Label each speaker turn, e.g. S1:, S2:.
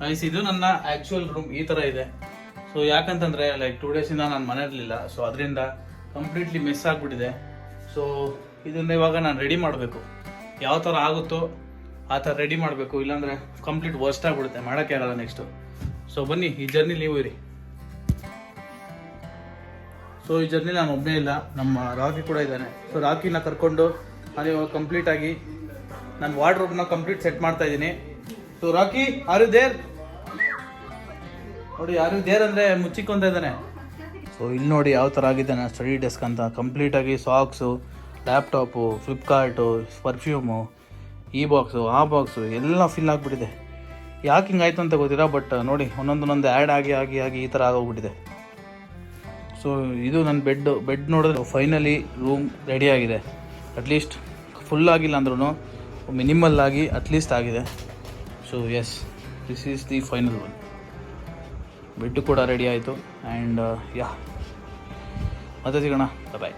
S1: Guys ಇದು ನನ್ನ actual room ಈ ತರ ಇದೆ. ಸೊ ಯಾಕಂತಂದ್ರೆ ಲೈಕ್ 2 ಡೇಸ್ ಇಂದ ನಾನು ಮನೆ ಇರಲಿಲ್ಲ, ಸೊ ಅದರಿಂದ ಕಂಪ್ಲೀಟ್ಲಿ ಮಿಸ್ ಆಗಿಬಿಟ್ಟಿದೆ. ಸೊ ಇದನ್ನ ಇವಾಗ ನಾನು ರೆಡಿ ಮಾಡಬೇಕು, ಯಾವ ಥರ ಆಗುತ್ತೋ ಆ ಥರ ರೆಡಿ ಮಾಡಬೇಕು, ಇಲ್ಲಾಂದರೆ ಕಂಪ್ಲೀಟ್ ವರ್ಸ್ಟ್ ಆಗಿಬಿಡುತ್ತೆ, ಮಾಡೋಕ್ಕೆ ಆಗಲ್ಲ ನೆಕ್ಸ್ಟು. ಸೊ ಬನ್ನಿ ಈ ಜರ್ನಿ ನೀವು ಇರಿ. ಸೊ ಈ ಜರ್ನಿ ನಾನು ಒಬ್ಬನೇ ಇಲ್ಲ, ನಮ್ಮ ರಾಕಿ ಕೂಡ ಇದ್ದಾನೆ. ಸೊ ರಾಕಿನ ಕರ್ಕೊಂಡು ನಾನು ಇವಾಗ ಕಂಪ್ಲೀಟಾಗಿ ನಾನು ವಾರ್ಡ್ರೋಬ್ನ ಕಂಪ್ಲೀಟ್ ಸೆಟ್ ಮಾಡ್ತಾ ಇದ್ದೀನಿ. ಸೊ ರಾಕಿ ಆರು ದೇರ್ ನೋಡಿ, ಯಾರು ದೇರ್ ಅಂದರೆ ಮುಚ್ಚಿಕೊಂತ ಇದ್ದಾನೆ. ಸೊ ಇಲ್ಲಿ ನೋಡಿ ಯಾವ ಥರ ಆಗಿದೆ ನಾನು ಸ್ಟಡಿ ಡೆಸ್ಕ್ ಅಂತ. ಕಂಪ್ಲೀಟಾಗಿ ಸಾಕ್ಸು, ಲ್ಯಾಪ್ಟಾಪು, ಫ್ಲಿಪ್ಕಾರ್ಟು, ಪರ್ಫ್ಯೂಮು, ಈ ಬಾಕ್ಸು, ಆ ಬಾಕ್ಸು ಎಲ್ಲ ಫಿಲ್ ಆಗಿಬಿಟ್ಟಿದೆ. ಯಾಕೆ ಹಿಂಗಾಯ್ತು ಅಂತ ಗೊತ್ತಿಲ್ಲ, ಬಟ್ ನೋಡಿ ಒಂದೊಂದೊಂದು ಆ್ಯಡ್ ಆಗಿ ಆಗಿ ಆಗಿ ಈ ಥರ ಆಗೋಗ್ಬಿಟ್ಟಿದೆ. ಸೊ ಇದು ನನ್ನ ಬೆಡ್ ನೋಡಿದ್ರೆ ಫೈನಲಿ ರೂಮ್ ರೆಡಿಯಾಗಿದೆ. ಅಟ್ಲೀಸ್ಟ್ ಫುಲ್ ಆಗಿಲ್ಲ ಅಂದ್ರೂ ಮಿನಿಮಲ್ ಆಗಿ ಅಟ್ಲೀಸ್ಟ್ ಆಗಿದೆ. So yes, this is the final one. Bed ಕೂಡ ರೆಡಿ ಆಯಿತು. ಆ್ಯಂಡ್ ಯಾ, ಮತ್ತೆ ಸಿಗೋಣ, ಬಾಯ್.